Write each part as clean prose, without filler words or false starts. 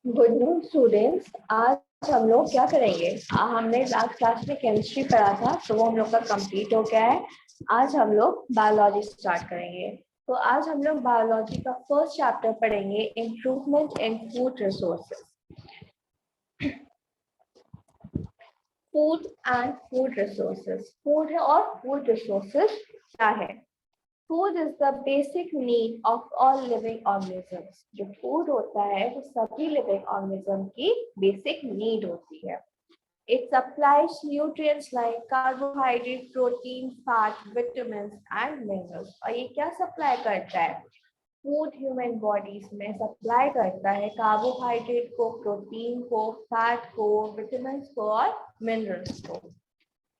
Good news students, आज हम लोग क्या करेंगे? हमने लास्ट क्लास में केमिस्ट्री पढ़ा था, तो वो हम लोग का कंप्लीट हो गया है। आज हम लोग बायोलॉजी स्टार्ट करेंगे। तो आज हम लोग बायोलॉजी का फर्स्ट चैप्टर पढ़ेंगे, improvement in food resources. Food and food resources, food है और फूड रिसोर्सेज क्या है? Food is the basic need of all living organisms. जो फूड होता है वो सभी लिविंग ऑर्गेनिज्म की बेसिक नीड होती है। It supplies nutrients like carbohydrate, protein, fat, vitamins and minerals. और ये क्या सप्लाई करता है? फूड ह्यूमन बॉडीज में सप्लाई करता है कार्बोहाइड्रेट को, प्रोटीन को, फैट को, विटामिन को और मिनरल्स को।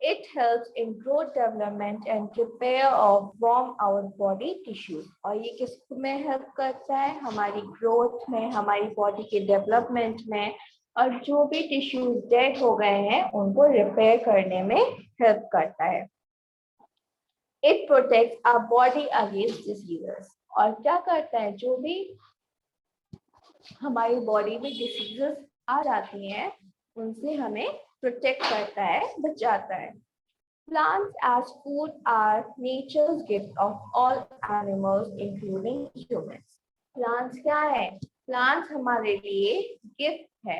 It helps in growth development and repair of warm our body tissues. और ये किस में हेल्प करता है? हमारी ग्रोथ में, हमारी बॉडी के डेवलपमेंट में, और जो भी टिश्यूज डेड हो गए हैं उनको रिपेयर करने में हेल्प करता है। It protects our body against diseases. और क्या करता है? जो भी हमारी बॉडी में डिसीजेस आ जाती हैं उनसे हमें प्रोटेक्ट करता है, बचाता है। Plants as food are nature's gift of all animals, including humans. Plants क्या है? Plants हमारे लिए गिफ्ट है।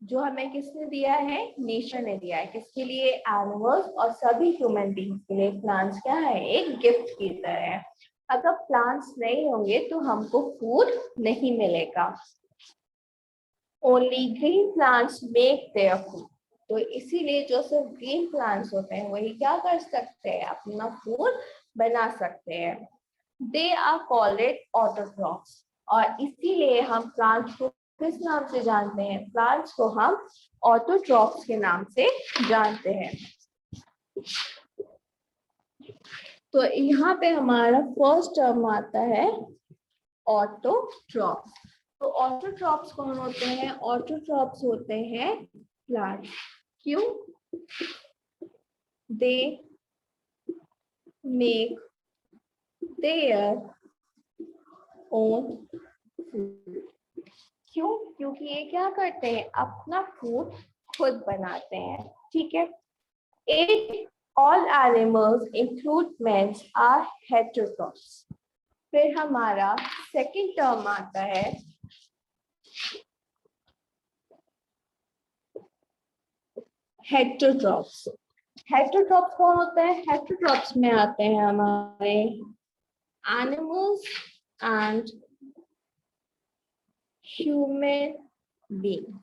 जो हमें किसने दिया है? नेचर ने दिया है। किसके लिए? एनिमल्स और सभी ह्यूमन बींग्स के लिए प्लांट्स क्या है? एक गिफ्ट की तरह है। अगर प्लांट्स नहीं होंगे तो हमको फूड नहीं मिलेगा। Only green plants make their food. तो इसीलिए जो सिर्फ ग्रीन प्लांट्स होते हैं वही क्या कर सकते हैं? अपना फूड बना सकते हैं। They are called autotrophs. और इसीलिए हम प्लांट्स को किस नाम से जानते हैं? प्लांट्स को हम ऑटोट्रॉफ्स के नाम से जानते हैं। तो यहाँ पे हमारा फर्स्ट टर्म आता है ऑटोट्रॉफ्स। तो ऑटोट्रॉफ्स कौन होते हैं? ऑटोट्रॉफ्स होते हैं प्लांट। क्यों? They make their own food. क्यों? क्योंकि ये क्या करते हैं? अपना फूड खुद बनाते हैं। ठीक है। It all animals include men are heterotrophs. फिर हमारा सेकंड टर्म आता है हेटेरोट्रॉफ्स। हेटेरोट्रॉफ्स कौन होता है? हेटेरोट्रॉफ्स में आते हैं हमारे animals and human being.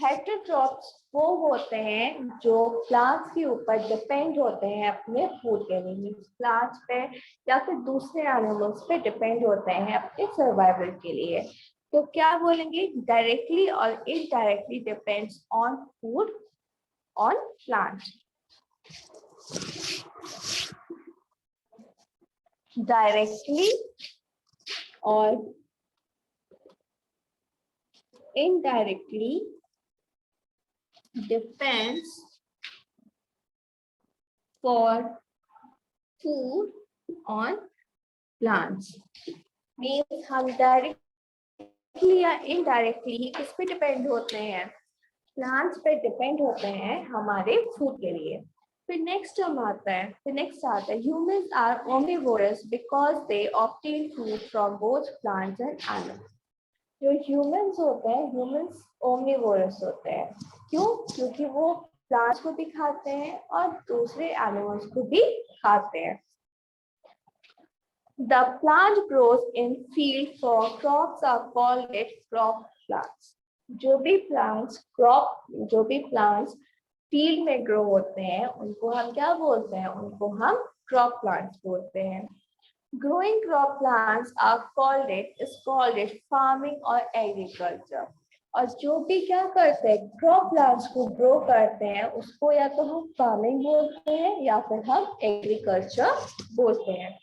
Heterotrophs वो होते हैं जो प्लांट्स के ऊपर डिपेंड होते हैं अपने फूड के लिए। प्लांट्स पे या फिर दूसरे एनिमल्स पे डिपेंड होते हैं अपने सर्वाइवल के लिए। तो क्या बोलेंगे? डायरेक्टली और indirectly depends on food on plant. Directly और indirectly depends for food on plants. Means हम डायरेक्टली या इनडायरेक्टली किस पे डिपेंड होते हैं? प्लांट्स पे डिपेंड होते हैं हमारे फूड के लिए। फिर नेक्स्ट आता है humans are omnivorous because they obtain food from both plants and animals. जो ह्यूमंस होते हैं, ह्यूमंस ओमनिवोरस होते हैं। क्यों? क्योंकि वो प्लांट्स को भी खाते हैं और दूसरे एनिमल्स को भी खाते हैं। The plant grows in field for crops are called it crop plants. जो भी प्लांट्स फील्ड में ग्रो होते हैं उनको हम क्या बोलते हैं? उनको हम क्रॉप प्लांट्स बोलते हैं। Growing crop plants are called it farming or agriculture. और जो भी क्या करते हैं? क्रॉप प्लांट्स को ग्रो करते हैं उसको या तो हम फार्मिंग बोलते हैं या फिर हम एग्रीकल्चर बोलते हैं।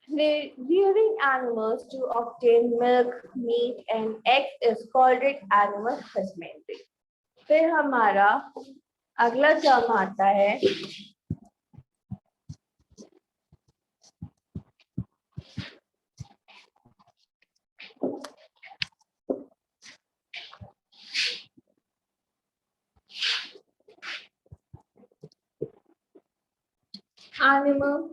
Rearing animals to obtain milk, meat and eggs is called it animal husbandry. फिर हमारा अगला टर्म आता है एनिमल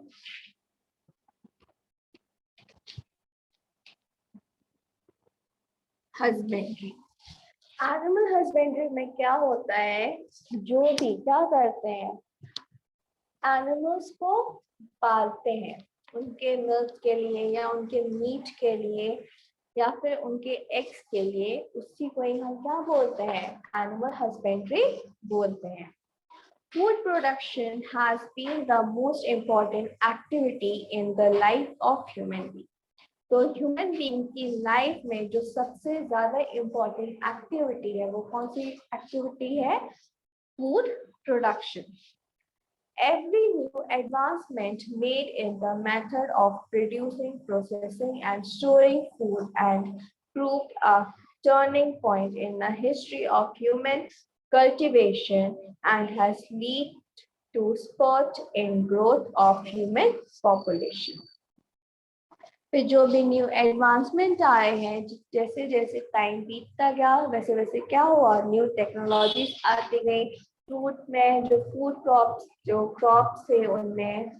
हस्बेंड्री। एनिमल हस्बेंड्री में क्या होता है, जो भी क्या करते हैं, एनिमल्स को पालते हैं उनके मिल्क के लिए या उनके मीट के लिए या फिर उनके एग्स के लिए, उसी को ही हम क्या बोलते हैं, एनिमल हस्बेंड्री बोलते हैं। Food production has been the most important activity in the life of human being. तो ह्यूमन बीइंग की लाइफ में जो सबसे ज्यादा इम्पोर्टेंट एक्टिविटी है वो कौन सी एक्टिविटी है, food production. Every new advancement made in the method of producing, processing, and storing food and proved a turning point in the history of human cultivation and has led to spurt in growth of human population. फिर जो भी new advancement आए हैं, जैसे जैसे time बीतता गया वैसे वैसे क्या हुआ, न्यू टेक्नोलॉजीज आती गई। फ्रूट में जो फूड क्रॉप्स, जो क्रॉप्स थे उनमें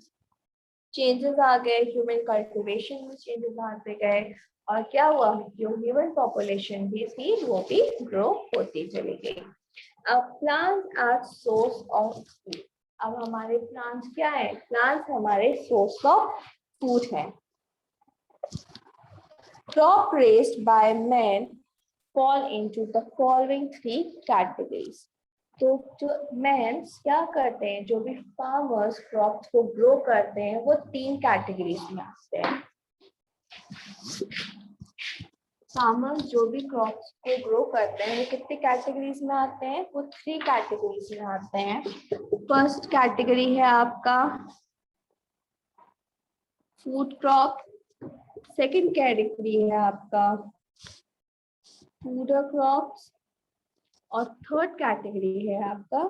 चेंजेस आ गए, ह्यूमन कल्टीवेशन में चेंजेस आते गए, और क्या हुआ, जो ह्यूमन पॉपुलेशन भी थी वो भी ग्रो होती चली गई। अब plants are source of food. अब हमारे प्लांट्स क्या है, प्लांट्स हमारे सोर्स ऑफ फूड है। Crop raised by men fall into the following three categories. तो जो मेंस क्या करते हैं, जो भी फार्मर्स क्रॉप्स को ग्रो करते हैं वो तीन कैटेगरीज में आते हैं। फार्मर्स जो भी क्रॉप्स को ग्रो करते हैं वो कितनी कैटेगरीज में आते हैं, वो थ्री कैटेगरीज में आते हैं। फर्स्ट कैटेगरी है आपका फूड क्रॉप, सेकंड कैटेगरी है आपका फूडर क्रॉप्स, और थर्ड कैटेगरी है आपका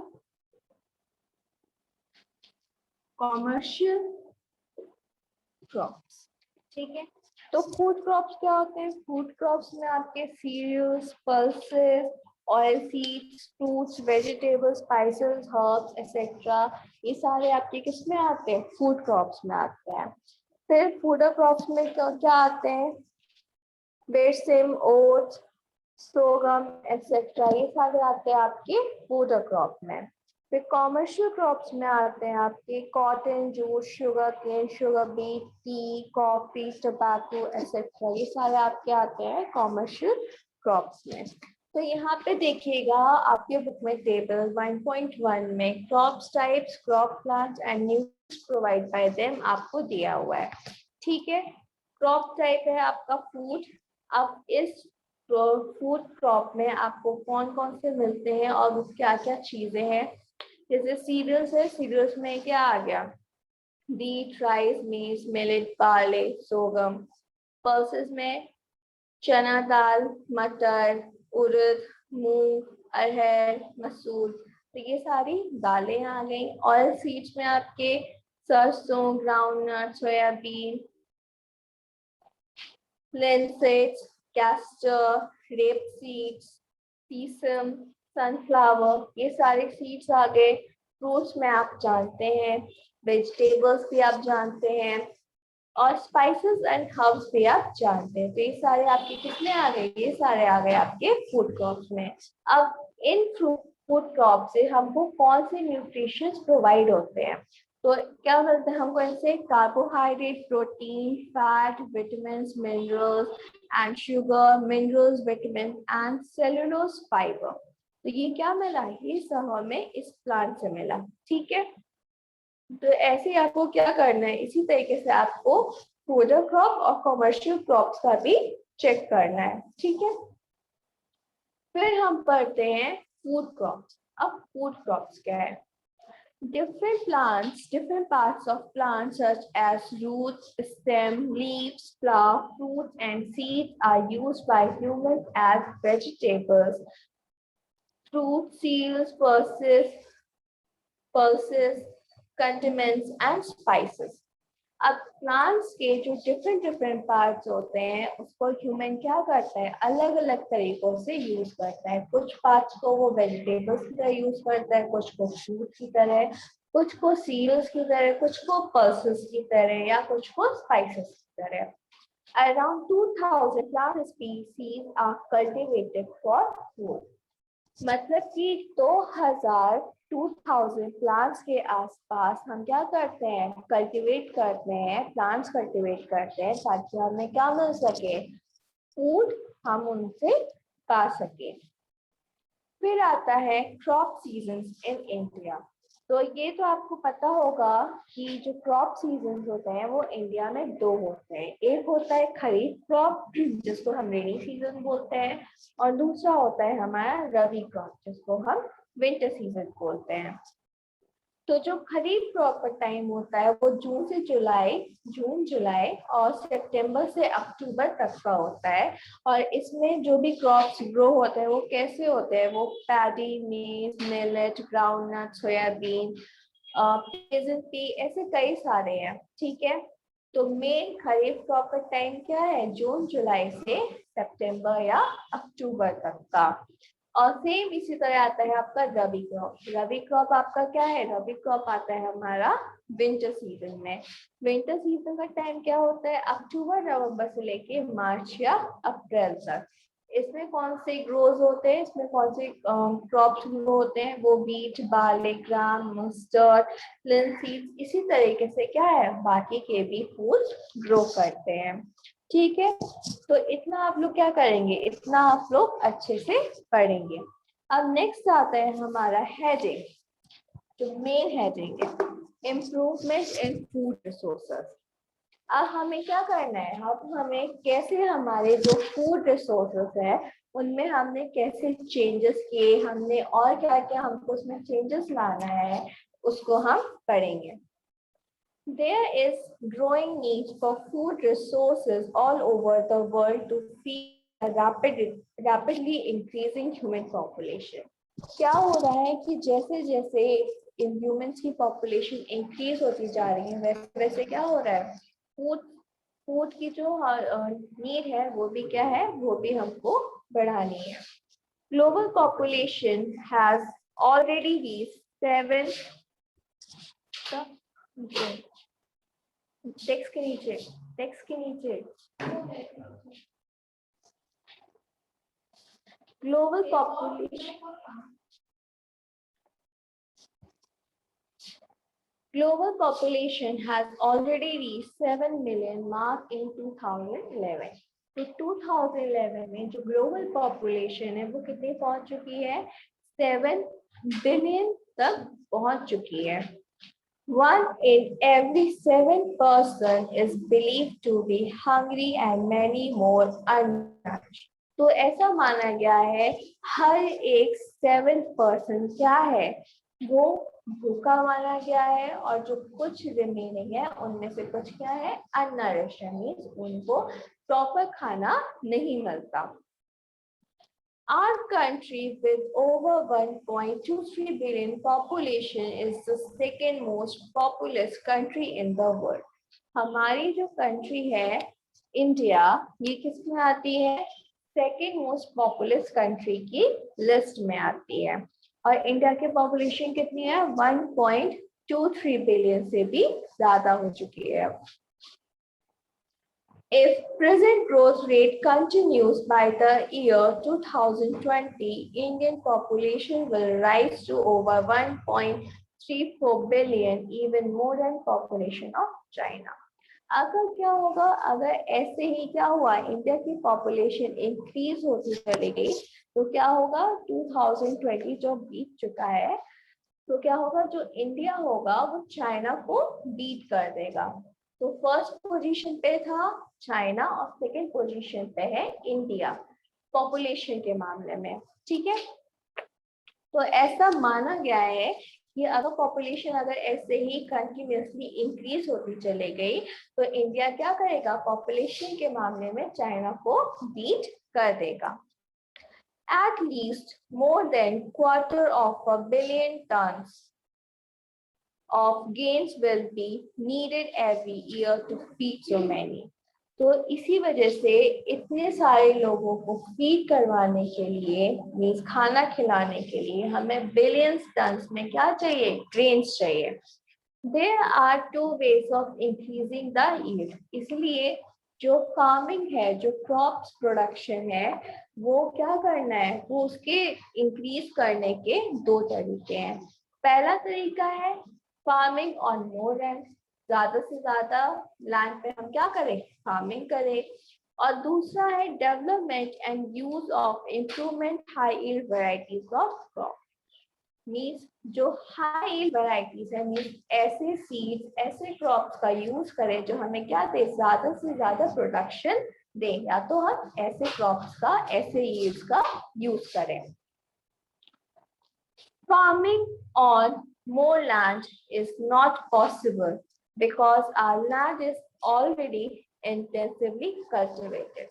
कॉमर्शियल क्रॉप्स। ठीक है, तो फूड क्रॉप्स क्या होते हैं, फूड क्रॉप्स में आपके cereals, pulses, oil seeds, fruits, vegetables, spices, herbs etcetera, ये सारे आपके किस में आते हैं, फूड क्रॉप्स में आते हैं। फिर फूडर क्रॉप्स में क्या आते हैं, बेरसिम, ओट्स, सोगम एक्सेट्रा, ये सारे आते हैं आपके फूडर क्रॉप में। फिर कॉमर्शियल क्रॉप्स में आते हैं आपके cotton, jute, sugar cane, sugar beet, tea, coffee, tobacco etcetera, ये सारे आपके आते हैं कॉमर्शियल क्रॉप्स में। तो यहाँ पे देखिएगा आपके बुक में टेबल 1.1 में crops types, crop plants and news provide by them आपको दिया हुआ है। ठीक है, क्रॉप टाइप है आपका फूड। अब इस फूड क्रॉप में आपको कौन कौन से मिलते हैं और क्या क्या चीजें हैं, जैसे सीरियल्स है, सीरियल्स में क्या आ गया, व्हीट, राइस, मेज, मिलेट, बार्ले, सोगम। पल्सेस में चना दाल, मटर, उड़द, मूंग, अरहर, मसूर, तो ये सारी दालें आ गई। ऑयल सीड्स में आपके सरसों, groundnut, soybean, linseeds, castor, rape seeds, sesame, sunflower, ये सारे सीड्स आ गए। फ्रूट्स में आप जानते हैं, वेजिटेबल्स भी आप जानते हैं, और स्पाइसेस एंड हर्ब्स भी आप जानते हैं। तो ये सारे आपके कितने आ गए, ये सारे आ गए आपके फूड क्रॉप्स में। अब इन फूड क्रॉप से हमको कौन से न्यूट्रिशंस प्रोवाइड होते हैं, तो क्या मिलता है हमको इनसे, carbohydrate, protein, fat, vitamin, minerals and sugar, minerals, vitamin and cellulose fibre. तो ये क्या मिला, ये सब हमें इस प्लांट से मिला। ठीक है, तो ऐसे ही आपको क्या करना है, इसी तरीके से आपको फूडर क्रॉप और कमर्शियल क्रॉप्स का भी चेक करना है। ठीक है, फिर हम पढ़ते हैं फूड क्रॉप्स। अब फूड क्रॉप्स क्या है, different plants, different parts of plants such as roots, stem, leaves, flower, fruits and seeds are used by humans as vegetables, fruit, seeds, pulses, condiments and spices. अब plants के जो different different parts होते हैं उसको human क्या करता है, अलग अलग तरीकों से यूज करता है। कुछ पार्ट्स को वो वेजिटेबल्स की तरह यूज करता है, कुछ को फ्रूट की तरह, कुछ को सीरियल्स की तरह, कुछ को पल्सेस की तरह, या कुछ को स्पाइसेस की तरह। Around 2000 plant species are cultivated for food. मतलब कि 2000 प्लांट्स के आसपास हम क्या करते हैं, कल्टीवेट करते हैं, प्लांट्स कल्टीवेट करते हैं ताकि हमें क्या मिल सके, फूड हम उनसे पा सके। फिर आता है क्रॉप सीजन्स इन इंडिया। तो ये तो आपको पता होगा कि जो क्रॉप सीजन्स होते हैं वो इंडिया में दो होते हैं। एक होता है खरीफ क्रॉप जिसको हम रेनी सीजन बोलते हैं, और दूसरा होता है हमारा रबी क्रॉप जिसको हम विंटर सीजन बोलते हैं। तो जो खरीफ क्रॉप का टाइम होता है वो जून जुलाई और सितंबर से अक्टूबर तक का होता है। और इसमें जो भी क्रॉप्स ग्रो होते हैं वो कैसे होते हैं, वो paddy, maize, millet, groundnut, soybean, pigeon pea, ऐसे कई सारे हैं। ठीक है, तो मेन खरीफ क्रॉप का टाइम क्या है, जून जुलाई से सितंबर या अक्टूबर तक का। और सेम इसी तरह आता है आपका रबी क्रॉप। रबी क्रॉप आपका क्या है, रबी क्रॉप आता है हमारा विंटर सीजन में। विंटर सीजन का टाइम क्या होता है, अक्टूबर नवंबर से लेके मार्च या अप्रैल तक। इसमें कौन से ग्रोज होते हैं, इसमें कौन से क्रॉप्स ग्रो होते हैं, वो बीट, बार्ले, ग्राम, मस्टर्ड, लिनसीड, इसी तरीके से क्या है बाकी के भी फूड्स ग्रो करते हैं। ठीक है, तो इतना आप लोग क्या करेंगे, इतना आप लोग अच्छे से पढ़ेंगे। अब नेक्स्ट आता है हमारा हेडिंग, जो मेन हेडिंग है, इम्प्रूवमेंट इन फूड रिसोर्सेज। अब हमें क्या करना है, अब हमें कैसे हमारे जो फूड रिसोर्सेज है उनमें हमने कैसे चेंजेस किए, हमने और क्या क्या हमको उसमें चेंजेस लाना है, उसको हम पढ़ेंगे। There is growing need for food resources all over the world to feed a rapidly increasing human population. क्या हो रहा है कि जैसे जैसे ह्यूमंस की पॉपुलेशन इंक्रीज होती जा रही है वैसे वैसे क्या हो रहा है, फूड की जो नीड है वो भी क्या है, वो भी हमको बढ़ानी है। Global population has already reached 7 text के नीचे global population has already reached 7 million mark in 2011. तो 2011 में जो ग्लोबल पॉपुलेशन है वो कितनी पहुंच चुकी है, 7 बिलियन तक पहुंच चुकी है। 1 in every 7 person is believed to be hungry and many more unnourished. तो ऐसा माना गया है हर एक 7% क्या है, वो भूखा माना गया है, और जो कुछ रिमेनिंग है उनमें से कुछ क्या है, अननरिश्ड, मींस उनको प्रॉपर खाना नहीं मिलता। Our country with over 1.23 billion population is the second most populous country in the world. हमारी जो कंट्री है इंडिया, ये किसमें आती है, सेकेंड मोस्ट पॉपुलस कंट्री की लिस्ट में आती है। और इंडिया की पॉपुलेशन कितनी है, 1.23 बिलियन से भी ज्यादा हो चुकी है। If present growth rate continues by the year 2020, Indian population will rise to over 1.34 billion, even more than population of China. अगर क्या होगा, अगर ऐसे ही क्या हुआ, इंडिया की पॉपुलेशन इंक्रीज होती चली गई, तो क्या होगा, 2020 जो बीत चुका है, तो क्या होगा, जो इंडिया होगा वो चाइना को बीट कर देगा। तो फर्स्ट पोजीशन पे था चाइना और सेकंड पोजीशन पे है इंडिया पॉपुलेशन के मामले में। ठीक है, तो ऐसा माना गया है कि अगर पॉपुलेशन अगर ऐसे ही कंटिन्यूसली इंक्रीज होती चली गई तो इंडिया क्या करेगा, पॉपुलेशन के मामले में चाइना को बीट कर देगा। At least more than quarter of a billion tons of gains will be needed every year to feed so many. तो इसी वजह से इतने सारे लोगों को फीड करवाने के लिए, मीन्स खाना खिलाने के लिए हमें बिलियंस टन्स में क्या चाहिए, ग्रेन्स चाहिए। There are two ways of increasing the yield. इसलिए जो फार्मिंग है, जो क्रॉप्स प्रोडक्शन है, वो क्या करना है, वो उसके इंक्रीज करने के दो तरीके हैं। पहला तरीका है फार्मिंग ऑन मोर लैंड, ज्यादा से ज्यादा लैंड पे हम क्या करें, फार्मिंग करें। और दूसरा है development and use of improvement high yield varieties of crop. Means जो हाई यील्ड वैरायटीज है, मीन्स ऐसे सीड्स, ऐसे क्रॉप्स का यूज करें जो हमें क्या दे, ज्यादा से ज्यादा प्रोडक्शन दे, या तो हम ऐसे क्रॉप्स का, ऐसे यील्ड्स का यूज करें। Farming on more land is not possible because our land is already intensively cultivated.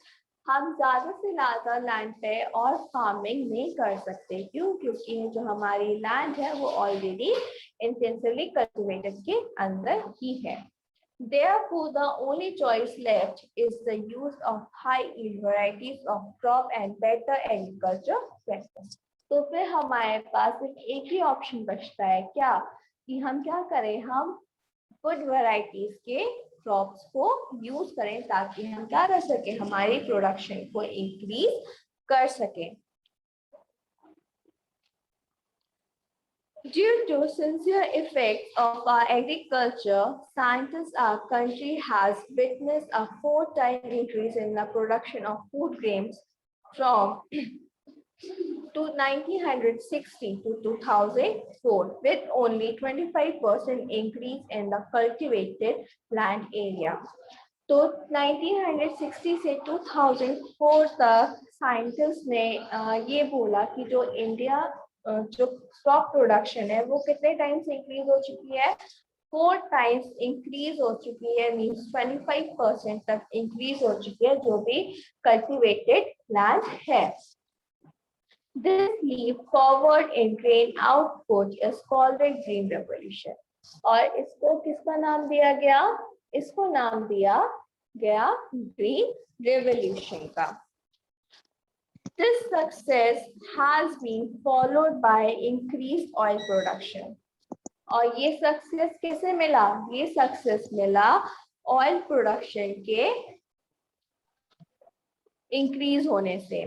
हम ज्यादा से ज्यादा लैंड पे और फार्मिंग नहीं कर सकते, क्यों, क्योंकि जो हमारी लैंड है वो ऑलरेडी इंटेंसिवली कल्टिवेटेड के अंदर ही है। Therefore, the only choice left is the use of high yield varieties of crop and better agriculture practice. तो फिर हमारे पास सिर्फ एक ही ऑप्शन बचता है, क्या, कि हम क्या करें, हम गुड वैरायटीज के क्रॉप्स को यूज करें ताकि हम क्या कर सके, हमारी प्रोडक्शन को इंक्रीज कर सके। Due to sincere effects of our agriculture, scientists, our country has witnessed a 4-time increase in the production of food grains from to 1960 to 2004, with only 25% increase in the cultivated land area. तो 1960 से 2004 तक scientist ने ये बोला कि जो India जो crop production है वो कितने टाइम से इंक्रीज हो चुकी है, 4 टाइम्स इंक्रीज हो चुकी है, मीन्स 25% तक इंक्रीज हो चुकी है जो भी कल्टिवेटेड लैंड है। This leap forward in grain output is called the Green Revolution. और इसको किसका नाम दिया गया, इसको नाम दिया गया ग्रीन रेवोल्यूशन का। This success has been followed by increased oil production. और ये सक्सेस कैसे मिला, ये सक्सेस मिला ऑयल प्रोडक्शन के इंक्रीज होने से।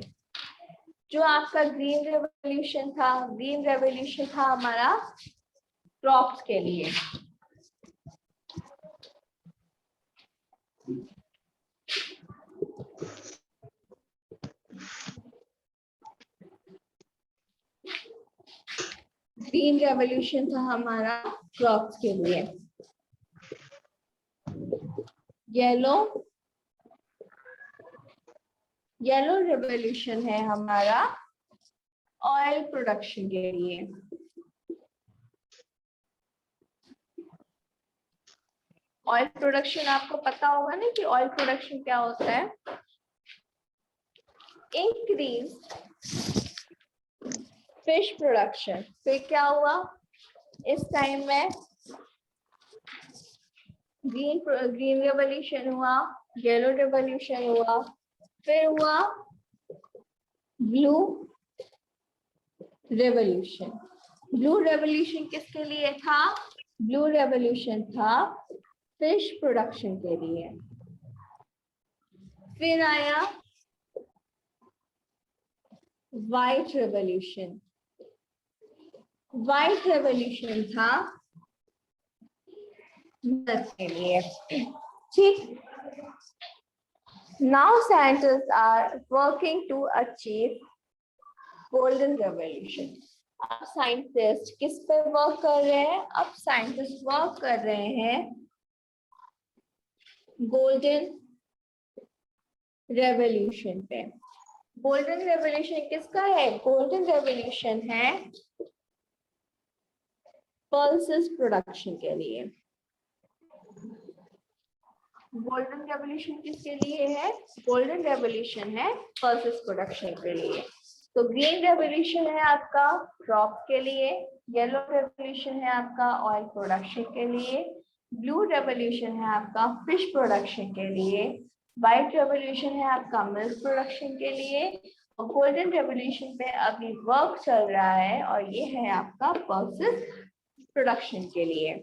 जो आपका ग्रीन रेवोल्यूशन था, ग्रीन रेवोल्यूशन था हमारा क्रॉप्स के लिए। ग्रीन रेवोल्यूशन था हमारा क्रॉप्स के लिए। येलो रेवोल्यूशन है हमारा ऑयल प्रोडक्शन के लिए। ऑयल प्रोडक्शन आपको पता होगा ना कि ऑयल प्रोडक्शन क्या होता है, इंक्रीज फिश प्रोडक्शन। फिर क्या हुआ, इस टाइम में ग्रीन रेवोल्यूशन हुआ, येलो रेवोल्यूशन हुआ, फिर हुआ ब्लू रेवोल्यूशन। ब्लू रेवोल्यूशन किसके लिए था, ब्लू रेवोल्यूशन था फिश प्रोडक्शन के लिए। फिर आया व्हाइट रेवोल्यूशन। व्हाइट रेवोल्यूशन था मिल्क के लिए। ठीक, now scientist are working to achieve golden revolution. अब साइंटिस्ट किस पे वर्क कर रहे हैं, अब साइंटिस्ट वर्क कर रहे हैं गोल्डन रेवोल्यूशन पे। गोल्डन रेवोल्यूशन किसका है, गोल्डन रेवोल्यूशन है पल्सेस प्रोडक्शन के लिए। गोल्डन रेवोल्यूशन किसके लिए है, गोल्डन रेवोल्यूशन है पल्सेस प्रोडक्शन के लिए। तो ग्रीन रेवोल्यूशन है आपका क्रॉप के लिए, येलो रेवोल्यूशन है आपका ऑयल प्रोडक्शन के लिए, ब्लू रेवोल्यूशन है आपका फिश प्रोडक्शन के लिए, व्हाइट रेवोल्यूशन है आपका मिल्क प्रोडक्शन के लिए, और गोल्डन रेवोल्यूशन पे अभी वर्क चल रहा है और ये है आपका पल्सेस प्रोडक्शन के लिए।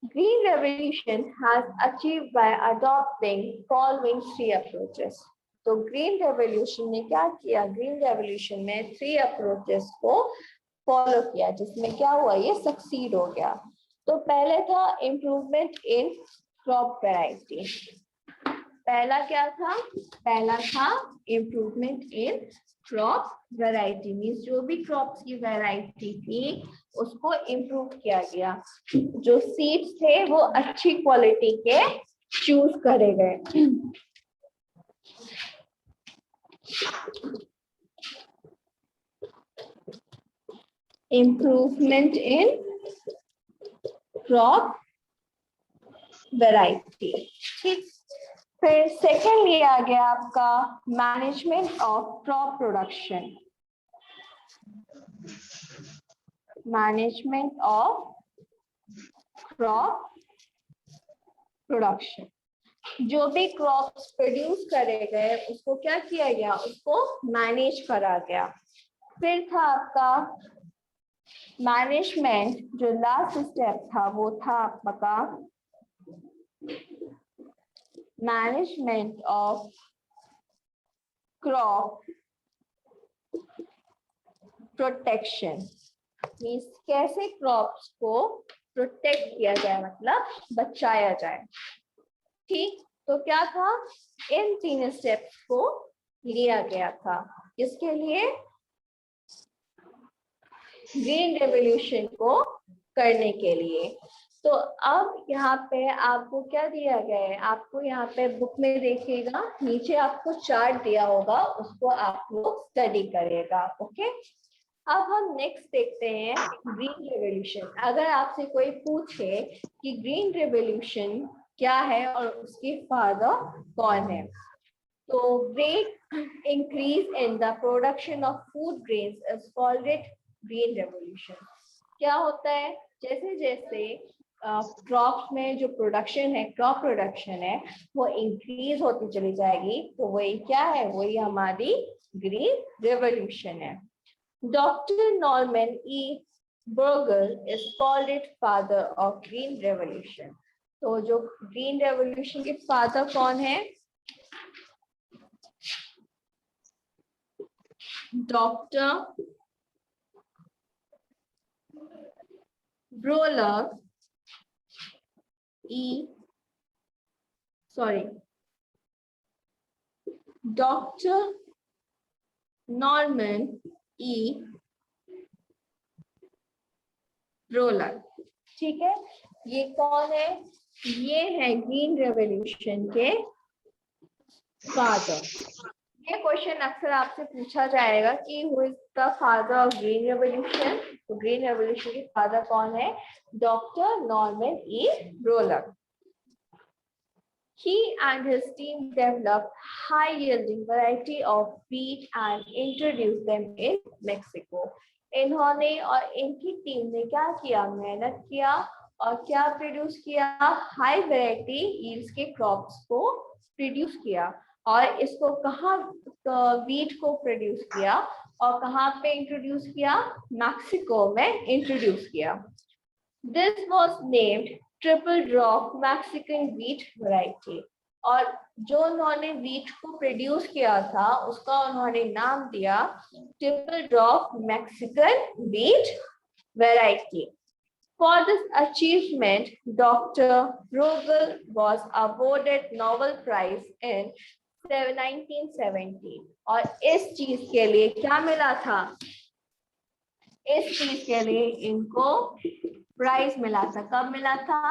Green Revolution has achieved by adopting following three approaches. तो ग्रीन रेवोल्यूशन ने क्या किया, ग्रीन रेवोल्यूशन में 3 अप्रोचेस को फॉलो किया, जिसमें क्या हुआ, ये सक्सीड हो गया। तो पहले था इम्प्रूवमेंट इन क्रॉप वैरायटी। पहला क्या था, पहला था improvement in crop variety, means जो भी क्रॉप्स की वैरायटी थी उसको इम्प्रूव किया गया, जो सीड्स थे वो अच्छी क्वालिटी के चूज करे गए। इम्प्रूवमेंट इन क्रॉप वैरायटी, ठीक। फिर सेकेंड ये आ गया आपका management of crop production, management of crop production, जो भी क्रॉप्स प्रोड्यूस करे गए उसको क्या किया गया, उसको मैनेज करा गया। फिर था आपका मैनेजमेंट, जो लास्ट स्टेप था वो था आपका management of crop protection, means कैसे क्रॉप्स को प्रोटेक्ट किया जाए, मतलब बचाया जाए, ठीक। तो क्या था, इन 3 स्टेप्स को लिया गया था, इसके लिए ग्रीन रेवोल्यूशन को करने के लिए। तो अब यहाँ पे आपको क्या दिया गया है, आपको यहाँ पे बुक में देखिएगा, नीचे आपको चार्ट दिया होगा, उसको आप लोग स्टडी करिएगा, ओके। अब हम नेक्स्ट देखते हैं ग्रीन रेवोल्यूशन। अगर आपसे कोई पूछे कि ग्रीन रेवोल्यूशन क्या है और उसके फादर कौन है, तो great increase in the production of food grains is called it green revolution. क्या होता है, जैसे जैसे क्रॉप्स में जो प्रोडक्शन है, क्रॉप प्रोडक्शन है, वो इंक्रीज होती चली जाएगी, तो वही क्या है, वही हमारी ग्रीन रेवोल्यूशन है। Doctor Norman E Borlaug is called it father of green revolution. तो जो ग्रीन रेवोल्यूशन के फादर कौन है, doctor Borlaug doctor Norman E Borlaug, ठीक है। ये कौन है, ये है ग्रीन रेवोल्यूशन के फादर। ये क्वेश्चन अक्सर आपसे पूछा जाएगा कि who is the father of green revolution. तो ग्रीन रेवोल्यूशन के फादर कौन है, doctor Norman E Borlaug. He and his team developed high-yielding variety of wheat and introduced them in Mexico. इन्होंने और इनकी टीम ने क्या किया, मेहनत किया और क्या प्रोड्यूस किया, हाई वैरायटी यील्ड्स के क्रॉप्स को प्रोड्यूस किया, और इसको कहाँ, वीट को प्रोड्यूस किया और कहाँ पे इंट्रोड्यूस किया, मैक्सिको में इंट्रोड्यूस किया। This was named triple drop Mexican wheat variety, और जो उन्होंने व्हीट को प्रोड्यूस किया था उसका उन्होंने नाम दिया triple drop Mexican wheat variety. For this achievement, Dr. Rogel was awarded Nobel Prize in 1970, और इस चीज के लिए क्या मिला था, इस चीज के लिए इनको प्राइज मिला था। कब मिला था,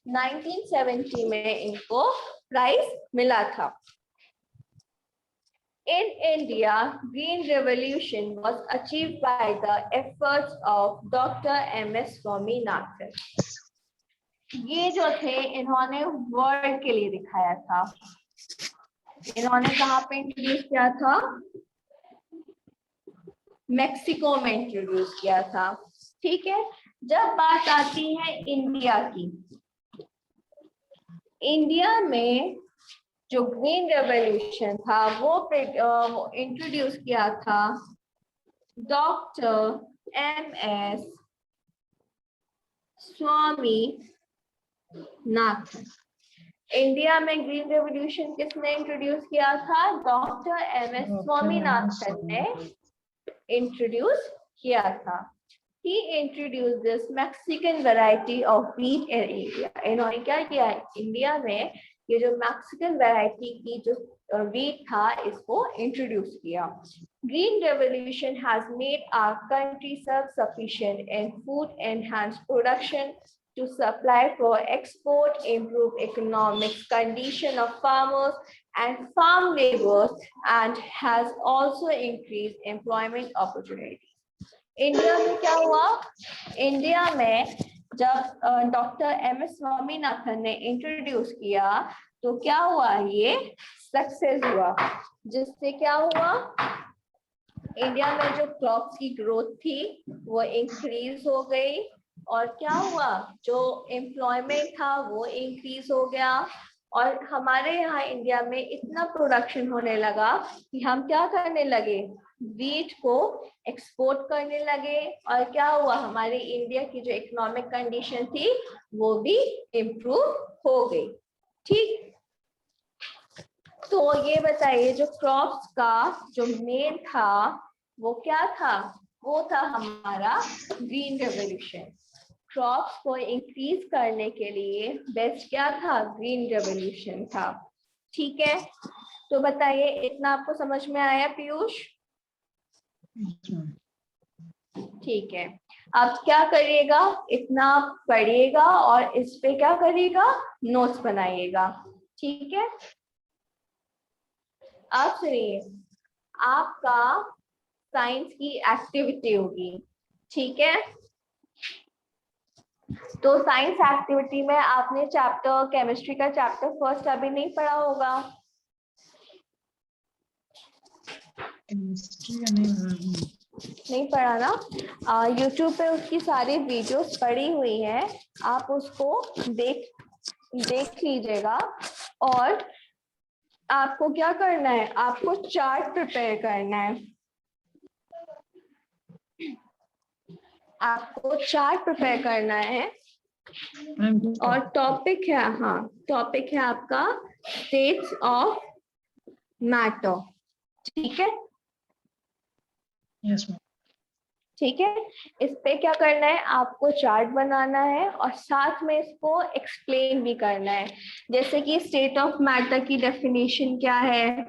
1970 में इनको प्राइज मिला था। In India, Green Revolution was achieved by the efforts of Dr. M.S. Swaminathan. ये जो थे इन्होंने वर्ल्ड के लिए दिखाया था। इन्होंने कहाँ पे इंट्रोड्यूस किया था, मैक्सिको में इंट्रोड्यूस किया था, ठीक है। जब बात आती है इंडिया की, इंडिया में जो ग्रीन रेवोल्यूशन था वो इंट्रोड्यूस किया था डॉक्टर MS स्वामीनाथन। इंडिया में ग्रीन रेवोल्यूशन किसने इंट्रोड्यूस किया था? डॉक्टर MS स्वामीनाथन ने इंट्रोड्यूस किया था। He introduced this Mexican variety of wheat in India. इन्होंने क्या किया? इंडिया में ये जो मैक्सिकन वैरायटी की जो wheat था इसको इंट्रोड्यूस किया। Green Revolution has made our country self-sufficient in food, enhanced production to supply for export, improve economic condition of farmers and farm laborers, and has also increased employment opportunities. India में क्या हुआ? India में जब doctor MS Swaminathan ने introduce किया तो क्या हुआ? ये सक्सेस हुआ, जिससे क्या हुआ? इंडिया में जो क्रॉप्स की ग्रोथ थी वो इंक्रीज हो गई, और क्या हुआ? जो एम्प्लॉयमेंट था वो इंक्रीज हो गया, और हमारे यहाँ इंडिया में इतना प्रोडक्शन होने लगा कि हम क्या करने लगे? वीट को एक्सपोर्ट करने लगे, और क्या हुआ? हमारे इंडिया की जो इकोनॉमिक कंडीशन थी वो भी इम्प्रूव हो गई। ठीक, तो ये बताइए जो क्रॉप्स का जो मेन था वो क्या था? वो था हमारा ग्रीन रेवोल्यूशन। क्रॉप्स को इंक्रीज करने के लिए बेस्ट क्या था? ग्रीन रेवोल्यूशन था। ठीक है, तो बताइए इतना आपको समझ में आया पीयूष? ठीक है, अब क्या करिएगा? इतना पढ़िएगा और इस पे क्या करिएगा? नोट्स बनाइएगा। ठीक है, अब सुनिए, आपका साइंस की एक्टिविटी होगी। ठीक है, तो साइंस एक्टिविटी में आपने चैप्टर केमिस्ट्री का चैप्टर फर्स्ट अभी नहीं पढ़ा होगा। नहीं पढ़ा ना? यूट्यूब पे उसकी सारी वीडियोस पड़ी हुई हैं, आप उसको देख लीजिएगा। और आपको क्या करना है? आपको चार्ट प्रिपेयर करना है। आपको चार्ट प्रिपेयर करना है, और टॉपिक है, हाँ टॉपिक है आपका स्टेट्स ऑफ मैटर। ठीक है, यस मैम। ठीक है, इस पे क्या करना है? आपको चार्ट बनाना है और साथ में इसको एक्सप्लेन भी करना है, जैसे कि स्टेट ऑफ मैटर की डेफिनेशन क्या है,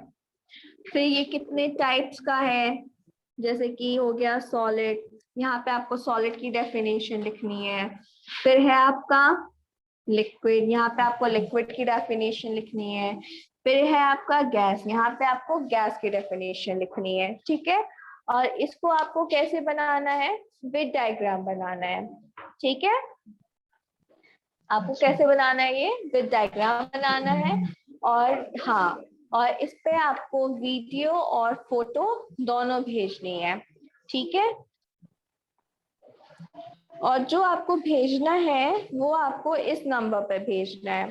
फिर ये कितने टाइप्स का है, जैसे कि हो गया सॉलिड, यहाँ पे आपको सॉलिड की डेफिनेशन लिखनी है। फिर है आपका लिक्विड, यहाँ पे आपको लिक्विड की डेफिनेशन लिखनी है। फिर है आपका गैस, यहाँ पे आपको गैस की डेफिनेशन लिखनी है। ठीक है, और इसको आपको कैसे बनाना है? विद डायग्राम बनाना है। ठीक है, आपको कैसे बनाना है? ये विद डायग्राम बनाना है। और हाँ, और इस पे आपको वीडियो और फोटो दोनों भेजनी है। ठीक है, और जो आपको भेजना है वो आपको इस नंबर पे भेजना है।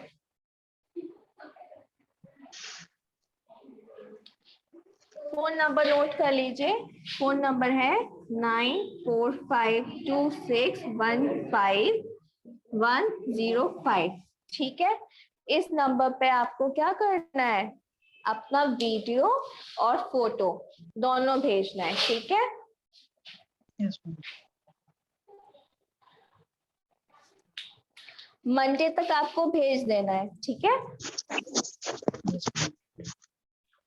फोन नंबर नोट कर लीजिए, फोन नंबर है 9452615105। ठीक है, इस नंबर पे आपको क्या करना है? अपना वीडियो और फोटो दोनों भेजना है। ठीक है, यस मैम। मंडे तक आपको भेज देना है। ठीक है,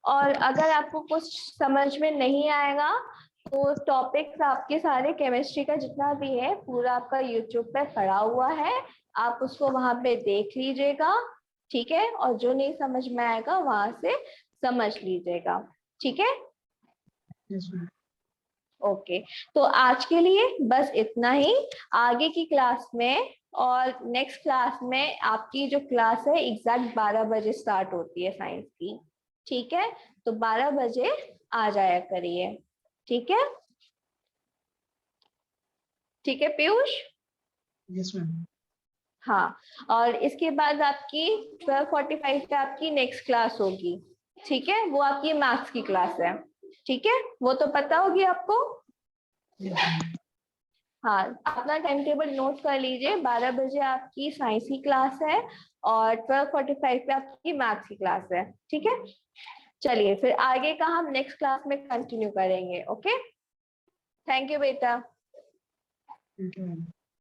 और अगर आपको कुछ समझ में नहीं आएगा तो टॉपिक्स आपके सारे केमिस्ट्री का जितना भी है पूरा आपका यूट्यूब पे पड़ा हुआ है, आप उसको वहां पे देख लीजिएगा। ठीक है, और जो नहीं समझ में आएगा वहां से समझ लीजिएगा। ठीक है, यस मैम। ओके, तो आज के लिए बस इतना ही। आगे की क्लास में और नेक्स्ट क्लास में आपकी जो क्लास है एग्जैक्ट 12 बजे स्टार्ट होती है साइंस की। ठीक है, तो 12 बजे आ जाया करिए। ठीक है, ठीक है पीयूष? Yes ma'am. हाँ, और इसके बाद आपकी 12:45 पे आपकी नेक्स्ट क्लास होगी, ठीक है, वो आपकी मैथ्स की क्लास है, ठीक है, वो तो पता होगी आपको। Yes, ma'am. हाँ, अपना टाइम टेबल नोट कर लीजिए, 12 बजे आपकी साइंस की क्लास है और 12:45 पे आपकी मैथ्स की क्लास है, ठीक है। चलिए फिर आगे का हम नेक्स्ट क्लास में कंटिन्यू करेंगे। ओके, थैंक यू बेटा। Thank you, ma'am.